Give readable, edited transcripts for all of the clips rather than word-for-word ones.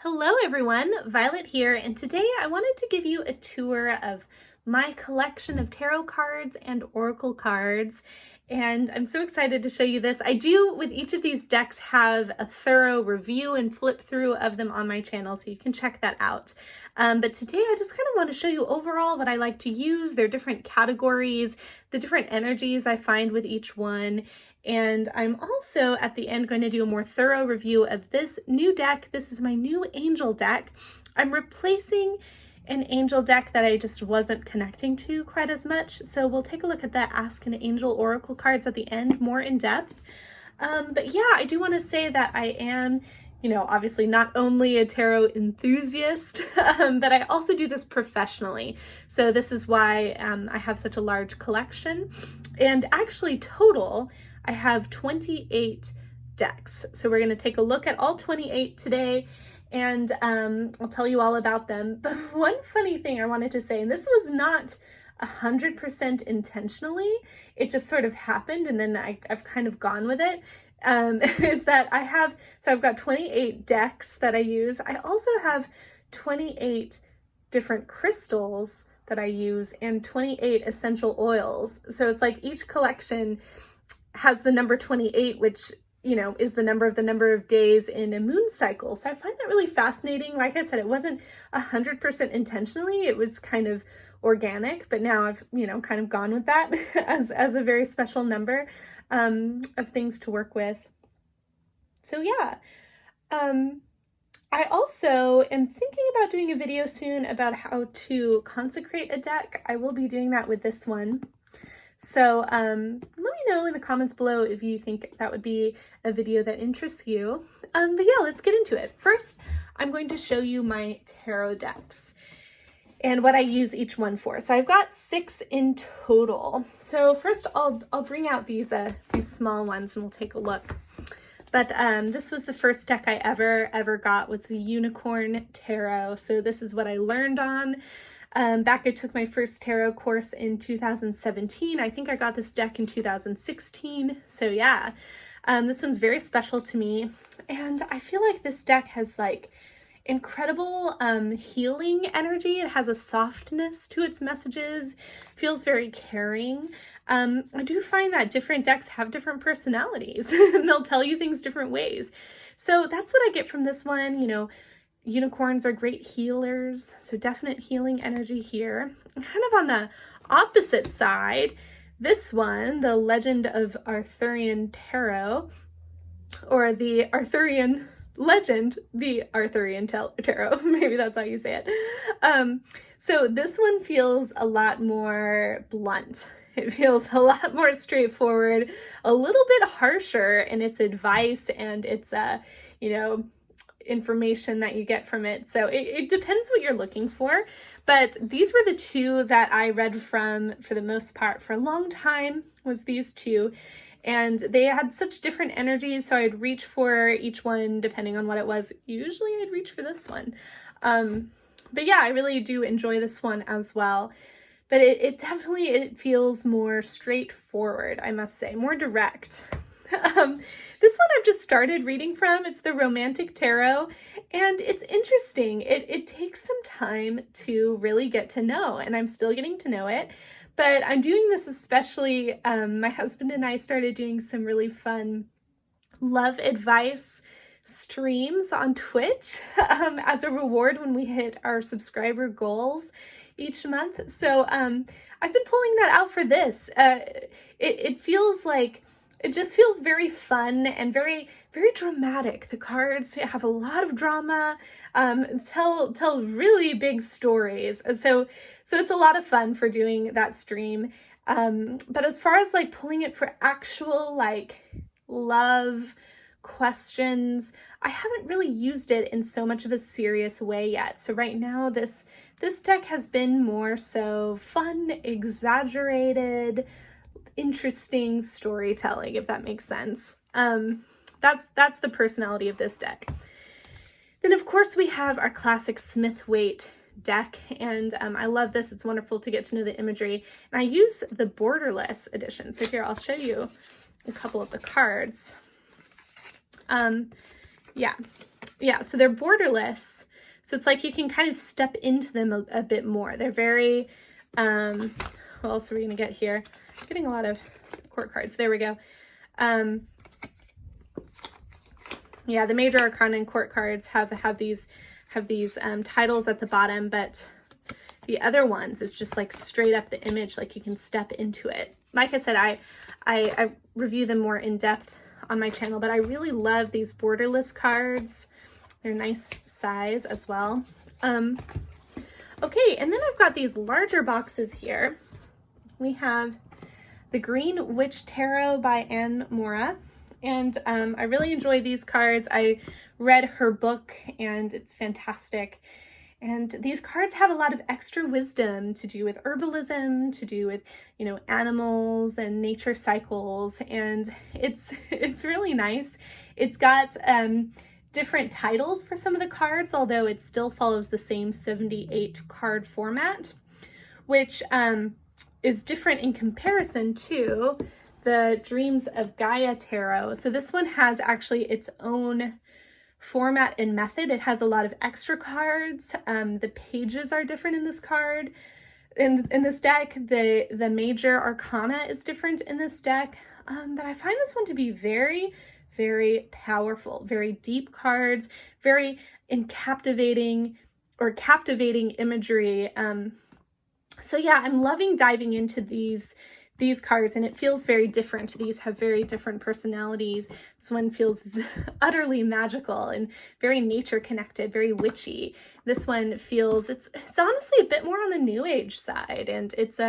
Hello everyone, Violet here, and today I wanted to give you a tour of my collection of tarot cards and oracle cards, and I'm so excited to show you this. I do, with each of these decks, have a thorough review and flip through of them on my channel, so you can check that out. But today I just kind of want to show you overall what I like to use, their different categories, the different energies I find with each one. And I'm also at the end going to do a more thorough review of this new deck. This is my new angel deck. I'm replacing an angel deck that I just wasn't connecting to quite as much. So we'll take a look at the Ask an Angel oracle cards at the end, more in depth. But yeah, I do want to say that I am, obviously not only a tarot enthusiast, but I also do this professionally. So this is why I have such a large collection. And actually total, I have 28 decks. So we're going to take a look at all 28 today, and I'll tell you all about them. But one funny thing I wanted to say, and this was not 100% intentionally, it just sort of happened, and then I've kind of gone with it, is that I've got 28 decks that I use. I also have 28 different crystals that I use and 28 essential oils. So it's like each collection has the number 28, which, is the number of days in a moon cycle. So I find that really fascinating. Like I said, it wasn't 100% intentionally. It was kind of organic, but now I've, kind of gone with that as a very special number of things to work with. So yeah, I also am thinking about doing a video soon about how to consecrate a deck. I will be doing that with this one. So let me know in the comments below if you think that would be a video that interests you. But yeah, let's get into it. First, I'm going to show you my tarot decks and what I use each one for. So I've got 6 in total. So first I'll bring out these small ones and we'll take a look. But this was the first deck I ever got, was the Unicorn Tarot. So this is what I learned on. Back I took my first tarot course in 2017. I think I got this deck in 2016. So yeah, this one's very special to me. And I feel like this deck has like incredible healing energy. It has a softness to its messages, feels very caring. I do find that different decks have different personalities and they'll tell you things different ways. So that's what I get from this one. Unicorns are great healers, so definite healing energy here. Kind of on the opposite side, this one, the Legend of Arthurian Tarot, or the Arthurian Legend, the Arthurian Tarot, maybe that's how you say it. So this one feels a lot more blunt. It feels a lot more straightforward, a little bit harsher in its advice and its, information that you get from it. So it depends what you're looking for, but these were the 2 that I read from for the most part for a long time, was these 2, and they had such different energies, so I'd reach for each one depending on what it was. Usually I'd reach for this one. But yeah, I really do enjoy this one as well. But it definitely feels more straightforward, I must say, more direct. This one I've just started reading from. It's the Romantic Tarot, and it's interesting. It takes some time to really get to know, and I'm still getting to know it. But I'm doing this especially, my husband and I started doing some really fun love advice streams on Twitch as a reward when we hit our subscriber goals each month. So I've been pulling that out for this. It feels like, it just feels very fun and very, very dramatic. The cards have a lot of drama, tell really big stories. So it's a lot of fun for doing that stream. But as far as like pulling it for actual like love questions, I haven't really used it in so much of a serious way yet. So right now this deck has been more so fun, exaggerated, interesting storytelling, if that makes sense. That's the personality of this deck. Then of course we have our classic Smith-Waite deck, and I love this. It's wonderful to get to know the imagery, and I use the borderless edition. So here, I'll show you a couple of the cards. Yeah, yeah, so they're borderless. So it's like you can kind of step into them a bit more. They're very, what else are we gonna get here? I'm getting a lot of court cards. There we go. Yeah, the major arcana and court cards have these titles at the bottom, but the other ones is just like straight up the image, like you can step into it. Like I said, I review them more in depth on my channel, but I really love these borderless cards. They're nice size as well. Okay, and then I've got these larger boxes here. We have the Green Witch Tarot by Anne Mora, and I really enjoy these cards. I read her book and it's fantastic. And these cards have a lot of extra wisdom to do with herbalism, to do with, you know, animals and nature cycles, and it's really nice. It's got different titles for some of the cards, although it still follows the same 78 card format, which is different in comparison to the Dreams of Gaia Tarot. So this one has actually its own format and method. It has a lot of extra cards. The pages are different in this card. In this deck, the major arcana is different in this deck. But I find this one to be very, very powerful, very deep cards, very captivating imagery. So yeah, I'm loving diving into these cards, and it feels very different. These have very different personalities. This one feels utterly magical and very nature connected, very witchy. This one feels, it's honestly a bit more on the new age side, and it's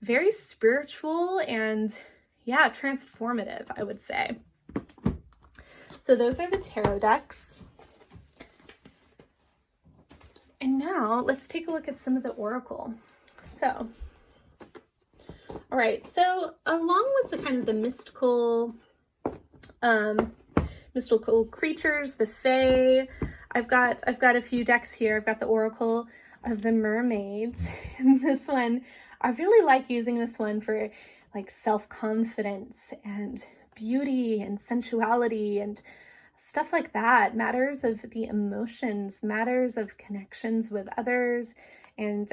very spiritual and yeah, transformative, I would say. So those are the tarot decks. And now let's take a look at some of the oracle. So, all right, so along with the kind of the mystical creatures, the fae, I've got a few decks here. I've got the Oracle of the Mermaids, and this one, I really like using this one for like self-confidence and beauty and sensuality and stuff like that. Matters of the emotions, matters of connections with others, and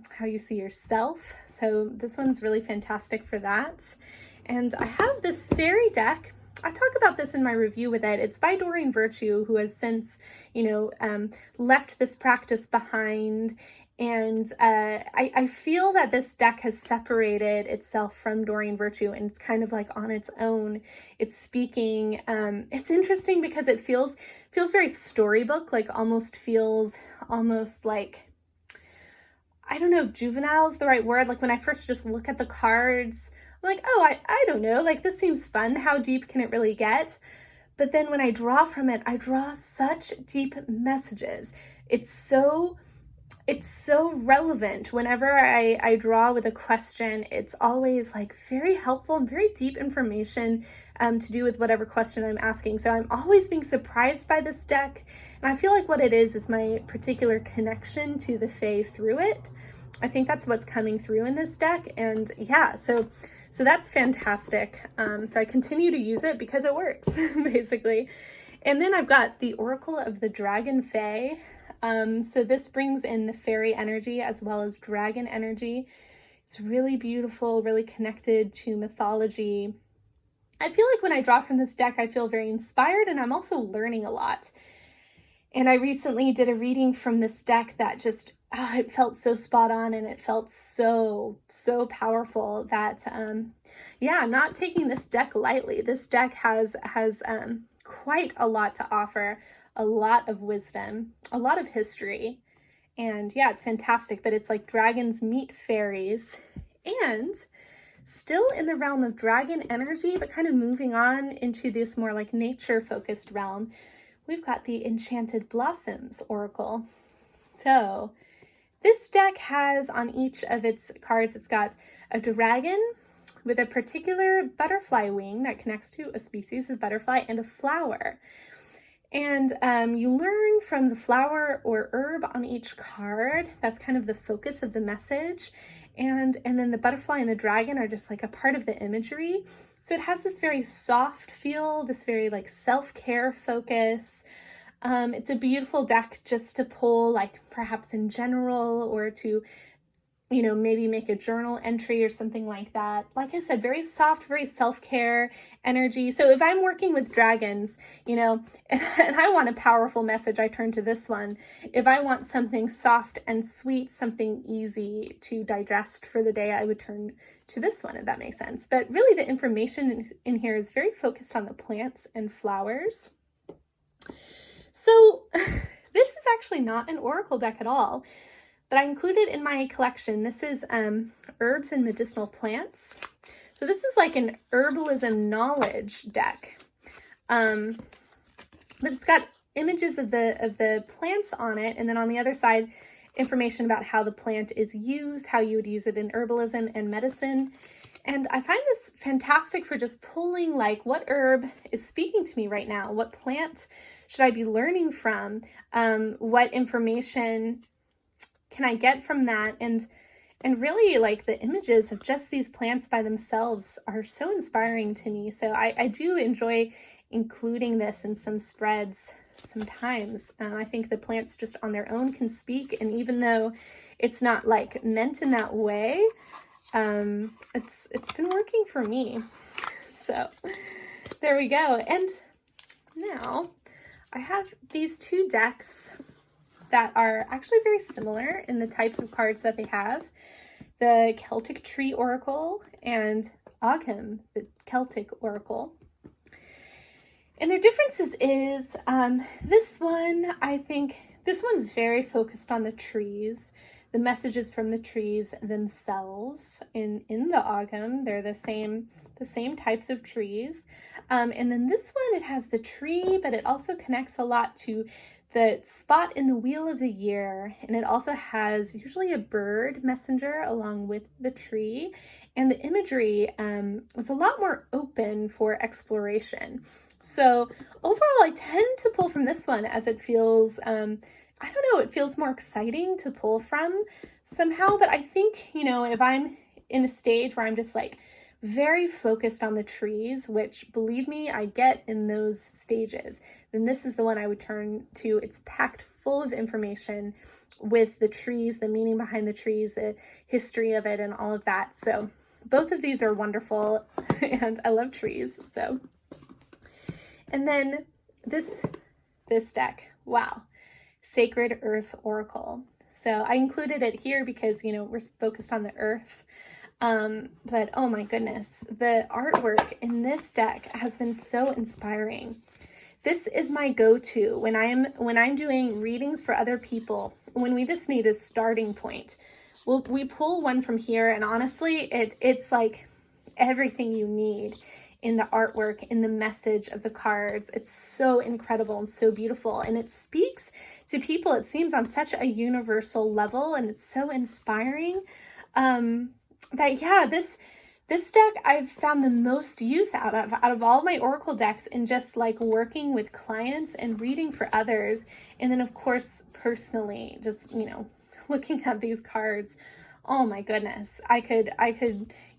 how you see yourself. So this one's really fantastic for that. And I have this fairy deck. I talk about this in my review with it. It's by Doreen Virtue, who has since, you know, left this practice behind. And I feel that this deck has separated itself from Doreen Virtue, and it's kind of like on its own. It's speaking. It's interesting because it feels very storybook, like almost like, I don't know if juvenile is the right word. Like when I first just look at the cards, I'm like, oh, I don't know, like this seems fun. How deep can it really get? But then when I draw from it, I draw such deep messages. It's so relevant. Whenever I draw with a question, it's always like very helpful and very deep information to do with whatever question I'm asking. So I'm always being surprised by this deck. And I feel like what it is my particular connection to the Fae through it. I think that's what's coming through in this deck. And yeah, so that's fantastic. So I continue to use it because it works, basically. And then I've got the Oracle of the Dragon Fae. So this brings in the fairy energy as well as dragon energy. It's really beautiful, really connected to mythology. I feel like when I draw from this deck, I feel very inspired, and I'm also learning a lot. And I recently did a reading from this deck that just, it felt so spot on, and it felt so powerful that, yeah, I'm not taking this deck lightly. This deck has quite a lot to offer. A lot of wisdom, a lot of history, and yeah, it's fantastic. But it's like dragons meet fairies, and still in the realm of dragon energy, but kind of moving on into this more like nature focused realm. We've got the Enchanted Blossoms Oracle. So this deck has on each of its cards, it's got a dragon with a particular butterfly wing that connects to a species of butterfly and a flower. And you learn from the flower or herb on each card. That's kind of the focus of the message. And then the butterfly and the dragon are just like a part of the imagery. So it has this very soft feel, this very like self-care focus. It's a beautiful deck just to pull, like perhaps in general, or to, you know, maybe make a journal entry or something like that. Like I said, very soft, very self-care energy. So if I'm working with dragons, you know, and I want a powerful message, I turn to this one. If I want something soft and sweet, something easy to digest for the day, I would turn to this one, if that makes sense. But really the information in here is very focused on the plants and flowers. So this is actually not an oracle deck at all, but I included in my collection. This is herbs and medicinal plants. So this is like an herbalism knowledge deck, but it's got images of the plants on it, and then on the other side, information about how the plant is used, how you would use it in herbalism and medicine. And I find this fantastic for just pulling, like, what herb is speaking to me right now? What plant should I be learning from? What information can I get from that? And really, like, the images of just these plants by themselves are so inspiring to me. So I do enjoy including this in some spreads sometimes. I think the plants just on their own can speak, and even though it's not like meant in that way, it's been working for me. So there we go. And now I have these two decks that are actually very similar in the types of cards that they have. The Celtic Tree Oracle and Ogham, the Celtic Oracle. And their differences is, this one, I think, this one's very focused on the trees, the messages from the trees themselves. In the Ogham, they're the same types of trees. And then this one, it has the tree, but it also connects a lot to the spot in the wheel of the year. And it also has usually a bird messenger along with the tree. And the imagery is a lot more open for exploration. So overall, I tend to pull from this one as it feels, I don't know, it feels more exciting to pull from somehow. But I think, you know, if I'm in a stage where I'm just like very focused on the trees, which, believe me, I get in those stages, then this is the one I would turn to. It's packed full of information with the trees, the meaning behind the trees, the history of it, and all of that. So both of these are wonderful, and I love trees. So, and then this deck, wow, Sacred Earth Oracle. So I included it here because, you know, we're focused on the earth. But oh my goodness, the artwork in this deck has been so inspiring. This is my go-to when I'm doing readings for other people, when we just need a starting point. We pull one from here, and honestly, it's like everything you need in the artwork, in the message of the cards. It's so incredible and so beautiful, and it speaks to people, it seems, on such a universal level, and it's so inspiring. That, yeah, this deck I've found the most use out of all my oracle decks, in just like working with clients and reading for others. And then, of course, personally, just, you know, looking at these cards. Oh my goodness, I could,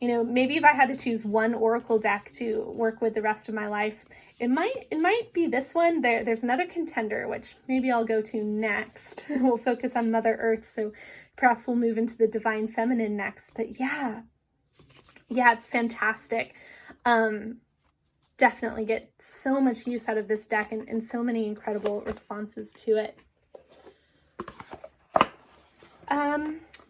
you know, maybe if I had to choose one oracle deck to work with the rest of my life, it might be this one. There's another contender, which maybe I'll go to next. We'll focus on Mother Earth, so perhaps we'll move into the Divine Feminine next. But yeah, it's fantastic. Definitely get so much use out of this deck, and so many incredible responses to it.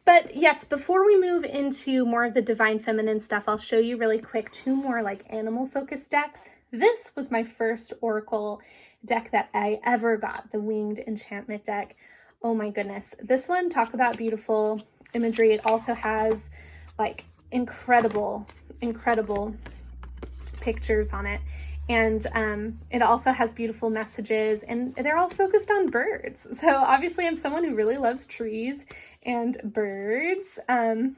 But yes, before we move into more of the Divine Feminine stuff, I'll show you really quick two more like animal focused decks. This was my first oracle deck that I ever got, the Winged Enchantment deck. Oh my goodness. This one, talk about beautiful imagery. It also has like incredible pictures on it. And it also has beautiful messages, and they're all focused on birds. So obviously I'm someone who really loves trees and birds. And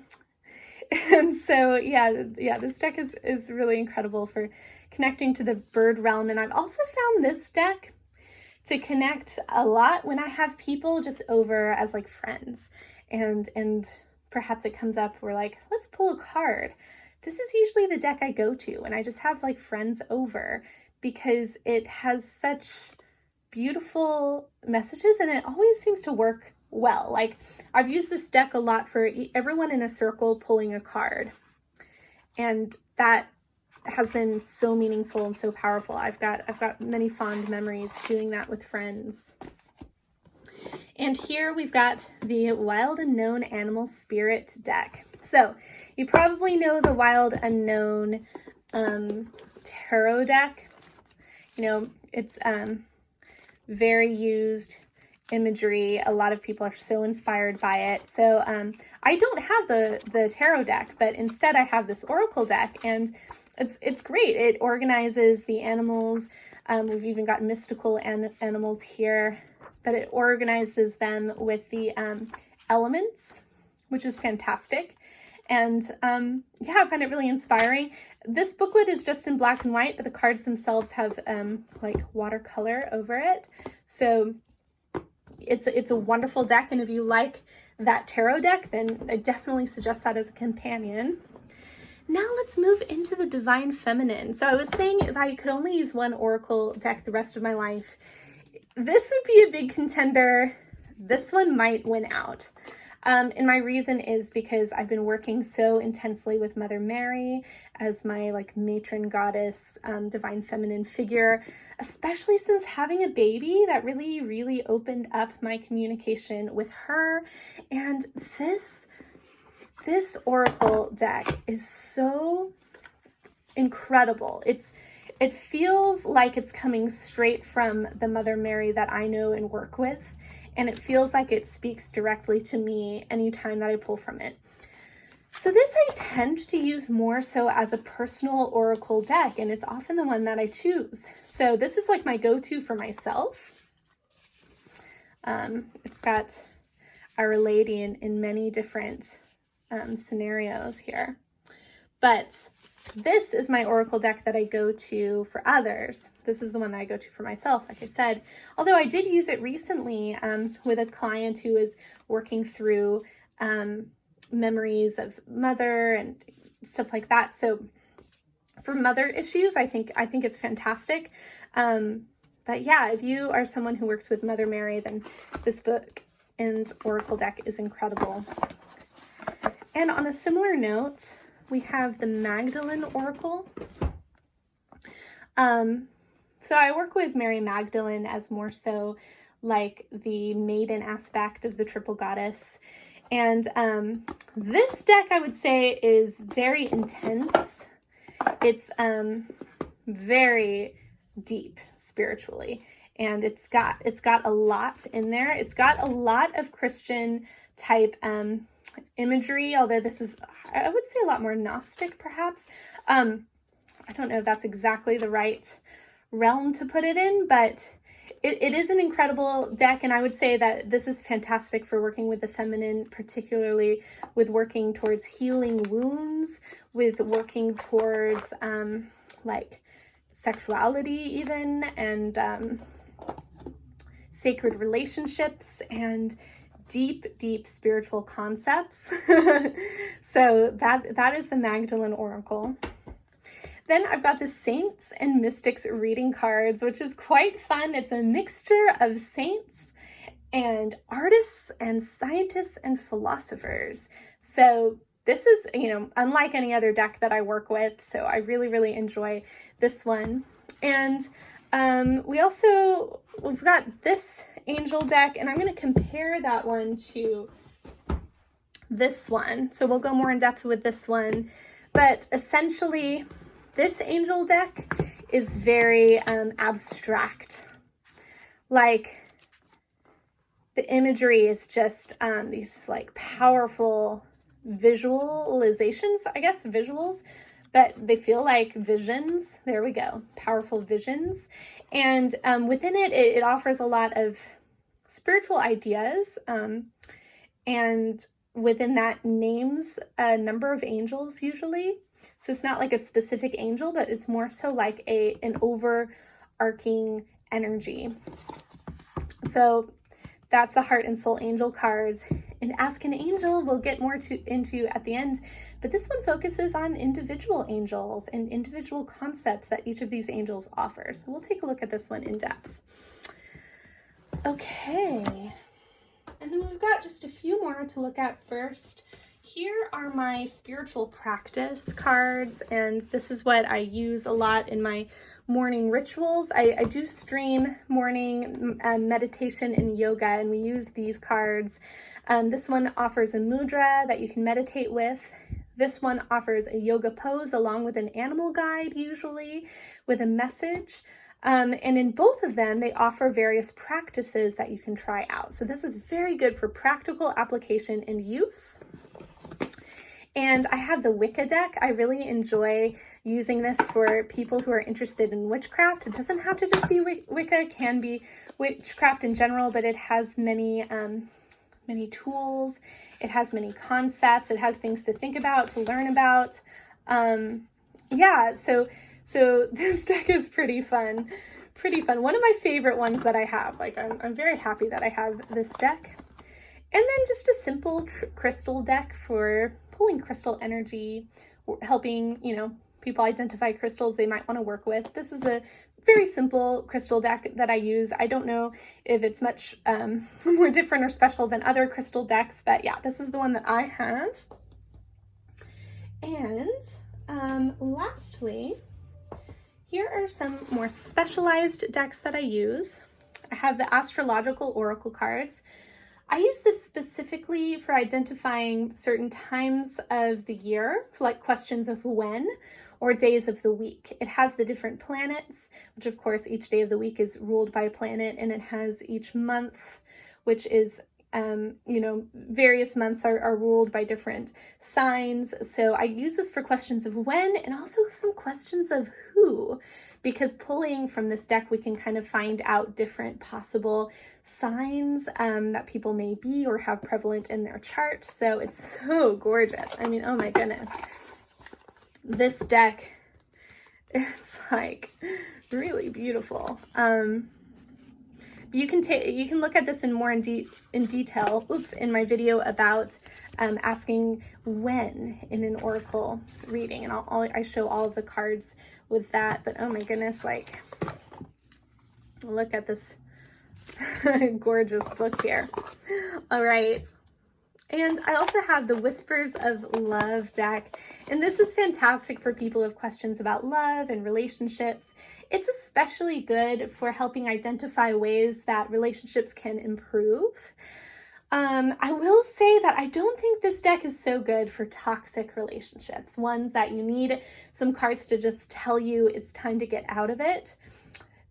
so yeah, this deck is really incredible for connecting to the bird realm. And I've also found this deck to connect a lot when I have people just over as like friends, and perhaps it comes up, we're like, let's pull a card. This is usually the deck I go to when I just have like friends over, because it has such beautiful messages, and it always seems to work well. Like, I've used this deck a lot for everyone in a circle pulling a card, and that has been so meaningful and so powerful. I've got many fond memories doing that with friends. And here we've got the Wild Unknown Animal Spirit deck. So you probably know the Wild Unknown tarot deck. You know, it's very used imagery. A lot of people are so inspired by it. So I don't have the tarot deck, but instead I have this oracle deck, and it's great. It organizes the animals. We've even got mystical animals here, but it organizes them with the elements, which is fantastic. And yeah, I find it really inspiring. This booklet is just in black and white, but the cards themselves have like watercolor over it. So it's a wonderful deck. And if you like that tarot deck, then I definitely suggest that as a companion. Now let's move into the Divine Feminine. So I was saying, if I could only use one oracle deck the rest of my life, this would be a big contender. This one might win out. And my reason is because I've been working so intensely with Mother Mary as my like matron goddess, divine feminine figure, especially since having a baby. That really, really opened up my communication with her. And this oracle deck is so incredible. It feels like it's coming straight from the Mother Mary that I know and work with. And it feels like it speaks directly to me anytime that I pull from it. So this I tend to use more so as a personal oracle deck, and it's often the one that I choose. So this is like my go-to for myself. It's got Our Lady in many different scenarios here. But this is my oracle deck that I go to for others. This is the one that I go to for myself, like I said. Although I did use it recently with a client who is working through memories of mother and stuff like that. So for mother issues, I think it's fantastic. But yeah, if you are someone who works with Mother Mary, then this book and oracle deck is incredible. And on a similar note, we have the Magdalene Oracle. So I work with Mary Magdalene as more so like the maiden aspect of the triple goddess. And this deck, I would say, is very intense. It's very deep spiritually, and it's got a lot in there. It's got a lot of Christian type imagery, although this is, I would say, a lot more Gnostic perhaps. I don't know if that's exactly the right realm to put it in, but it is an incredible deck, and I would say that this is fantastic for working with the feminine, particularly with working towards healing wounds, with working towards like sexuality even, and sacred relationships, and deep spiritual concepts. So that is the Magdalene Oracle. Then I've got the Saints and Mystics reading cards, which is quite fun. It's a mixture of saints and artists and scientists and philosophers. So this is, unlike any other deck that I work with. So I really enjoy this one. And we've got this angel deck, and I'm going to compare that one to this one. So we'll go more in depth with this one. But essentially, this angel deck is very abstract. Like, the imagery is just these like powerful visualizations, I guess, visuals, but they feel like visions. There we go, powerful visions. And within it offers a lot of spiritual ideas, and within that names a number of angels usually. So it's not like a specific angel, but it's more so like an overarching energy. So that's the Heart and Soul Angel cards. And Ask an Angel we'll get more into at the end. But this one focuses on individual angels and individual concepts that each of these angels offer. So we'll take a look at this one in depth. Okay, and then we've got just a few more to look at first. Here are my spiritual practice cards, and this is what I use a lot in my morning rituals. I do stream morning meditation and yoga, and we use these cards. This one offers a mudra that you can meditate with. This one offers a yoga pose along with an animal guide, usually with a message. And in both of them, they offer various practices that you can try out. So this is very good for practical application and use. And I have the Wicca deck. I really enjoy using this for people who are interested in witchcraft. It doesn't have to just be Wicca, it can be witchcraft in general, but it has many tools. It has many concepts. It has things to think about, to learn about. Yeah, so this deck is pretty fun. One of my favorite ones that I have. Like, I'm very happy that I have this deck. And then just a simple crystal deck for pulling crystal energy, helping, people identify crystals they might want to work with. This is a very simple crystal deck that I use. I don't know if it's much more different or special than other crystal decks, but yeah, this is the one that I have. And lastly, here are some more specialized decks that I use. I have the astrological oracle cards. I use this specifically for identifying certain times of the year, like questions of when or days of the week. It has the different planets, which of course each day of the week is ruled by a planet, and it has each month, which is, various months are ruled by different signs. So I use this for questions of when and also some questions of who, because pulling from this deck, we can kind of find out different possible signs that people may be or have prevalent in their chart. So it's so gorgeous. I mean, oh my goodness. This deck, it's like really beautiful. You can look at this in more in detail. In my video about asking when in an oracle reading, and I show all of the cards with that. But oh my goodness, like, look at this gorgeous book here. All right. And I also have the Whispers of Love deck, and this is fantastic for people who have questions about love and relationships. It's especially good for helping identify ways that relationships can improve. I will say that I don't think this deck is so good for toxic relationships, ones that you need some cards to just tell you it's time to get out of it.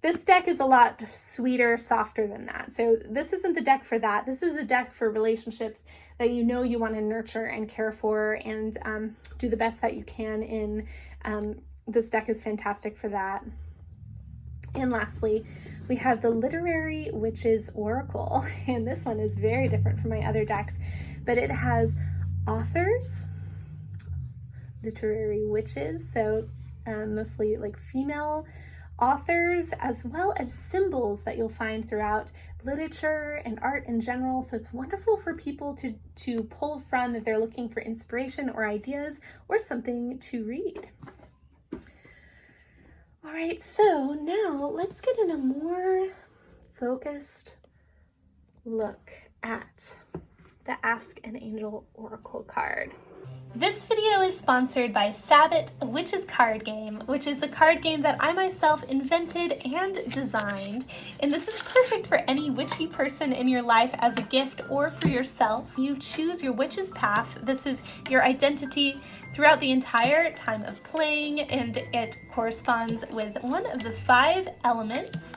This deck is a lot sweeter, softer than that. So this isn't the deck for that. This is a deck for relationships that you want to nurture and care for and do the best that you can in. This deck is fantastic for that. And lastly, we have the Literary Witches Oracle. And this one is very different from my other decks, but it has authors, literary witches, so mostly like female authors, as well as symbols that you'll find throughout literature and art in general. So it's wonderful for people to pull from if they're looking for inspiration or ideas or something to read. All right, so now let's get in a more focused look at the Ask an Angel Oracle card. This video is sponsored by Sabbat, a witch's card game, which is the card game that I myself invented and designed. And this is perfect for any witchy person in your life as a gift or for yourself. You choose your witch's path. This is your identity throughout the entire time of playing, and it corresponds with one of the 5 elements.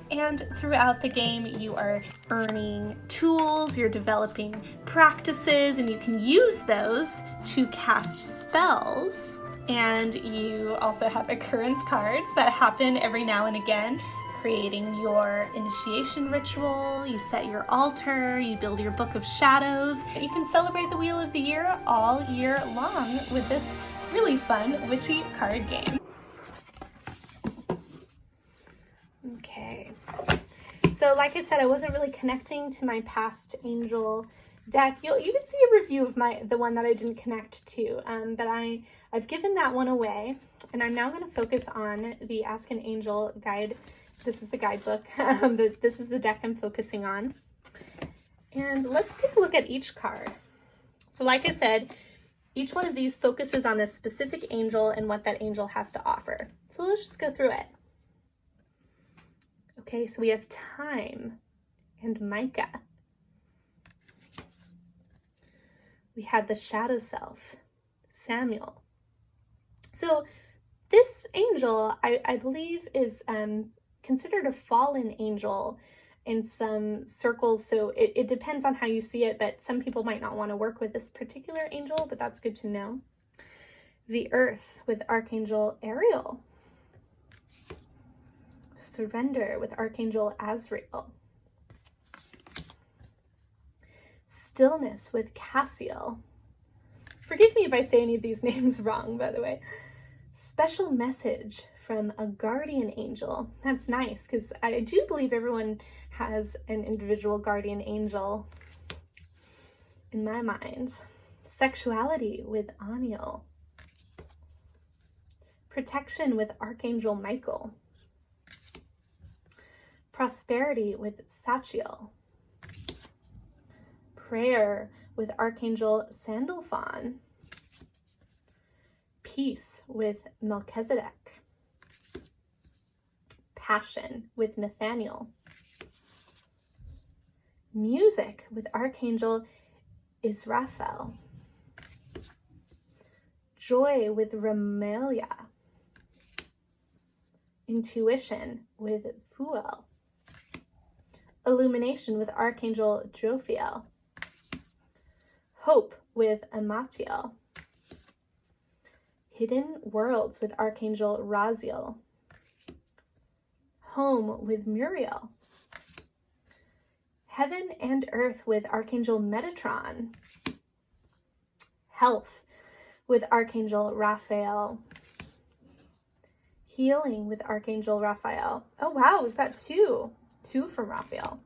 And throughout the game, you are earning tools, you're developing practices, and you can use those to cast spells. And you also have occurrence cards that happen every now and again, creating your initiation ritual, you set your altar, you build your book of shadows. You can celebrate the Wheel of the Year all year long with this really fun witchy card game. Okay, so like I said, I wasn't really connecting to my past angel deck. You'll even see a review of the one that I didn't connect to, but I've given that one away, and I'm now going to focus on the Ask an Angel guide This is the guidebook, but this is the deck I'm focusing on. And let's take a look at each card. So like I said, each one of these focuses on a specific angel and what that angel has to offer. So let's just go through it. Okay, so we have Time and Micah. We have the Shadow Self, Samuel. So this angel, I believe, is considered a fallen angel in some circles, so it depends on how you see it, but some people might not want to work with this particular angel, but that's good to know. The Earth with Archangel Ariel. Surrender with Archangel Azrael. Stillness with Cassiel. Forgive me if I say any of these names wrong, by the way. Special message from a guardian angel. That's nice, because I do believe everyone has an individual guardian angel in my mind. Sexuality with Aniel. Protection with Archangel Michael. Prosperity with Sachiel. Prayer with Archangel Sandalphon. Peace with Melchizedek. Passion with Nathaniel. Music with Archangel Israfel. Joy with Ramelia. Intuition with Fuel. Illumination with Archangel Jophiel. Hope with Amatiel. Hidden Worlds with Archangel Raziel. Home with Muriel. Heaven and Earth with Archangel Metatron. Health with Archangel Raphael. Healing with Archangel Raphael. Oh wow, we've got two from Raphael.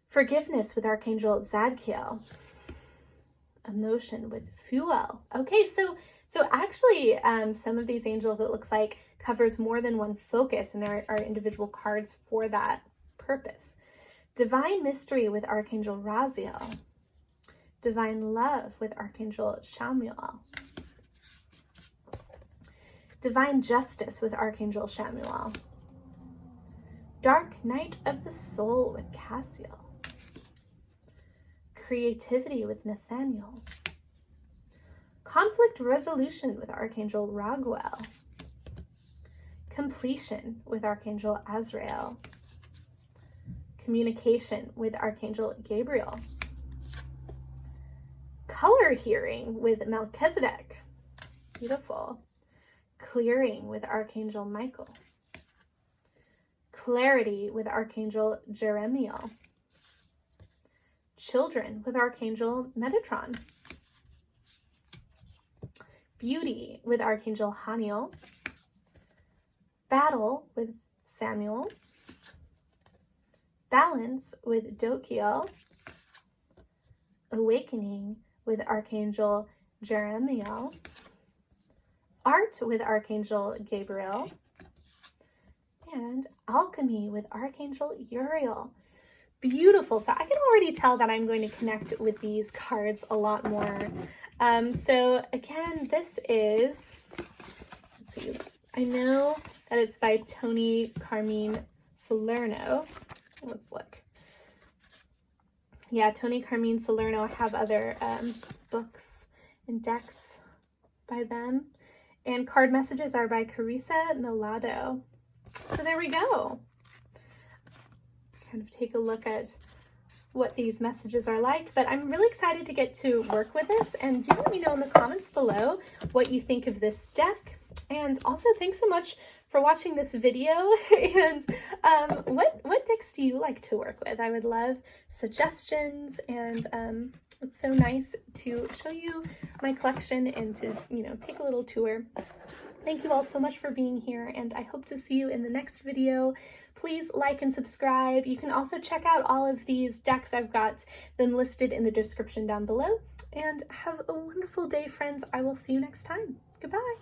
Forgiveness with Archangel Zadkiel. Emotion with Fuel. Okay, so actually some of these angels, it looks like, covers more than one focus, and there are individual cards for that purpose. Divine Mystery with Archangel Raziel. Divine Love with Archangel Shamuel. Divine Justice with Archangel Shamuel. Dark Night of the Soul with Cassiel. Creativity with Nathaniel. Conflict Resolution with Archangel Raguel. Completion with Archangel Azrael. Communication with Archangel Gabriel. Color Hearing with Melchizedek. Beautiful. Clearing with Archangel Michael. Clarity with Archangel Jeremiel. Children with Archangel Metatron. Beauty with Archangel Haniel. Battle with Samuel. Balance with Dokiel. Awakening with Archangel Jeremiel. Art with Archangel Gabriel. And Alchemy with Archangel Uriel. Beautiful. So I can already tell that I'm going to connect with these cards a lot more. So again, this is, let's see, I know that it's by Toni, Carmine, Salerno. Let's look. Yeah, Toni, Carmine, Salerno. I have other books and decks by them. And card messages are by Carissa Milado. So there we go. Kind of take a look at what these messages are like, but I'm really excited to get to work with this, and do let me know in the comments below what you think of this deck. And also, thanks so much for watching this video. And what decks do you like to work with? I would love suggestions, and it's so nice to show you my collection and to, take a little tour. Thank you all so much for being here, and I hope to see you in the next video. Please like and subscribe. You can also check out all of these decks. I've got them listed in the description down below. And have a wonderful day, friends. I will see you next time. Goodbye.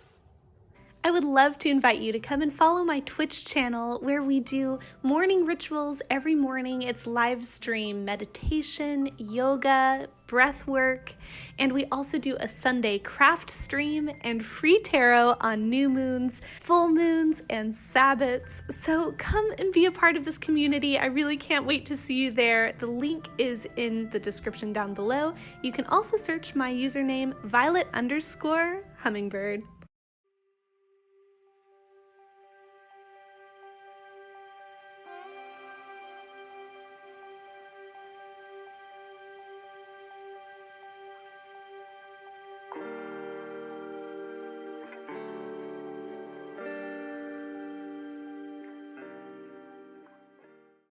I would love to invite you to come and follow my Twitch channel where we do morning rituals every morning. It's live stream meditation, yoga, breath work, and we also do a Sunday craft stream and free tarot on new moons, full moons, and Sabbats. So come and be a part of this community. I really can't wait to see you there. The link is in the description down below. You can also search my username Violet_Hummingbird.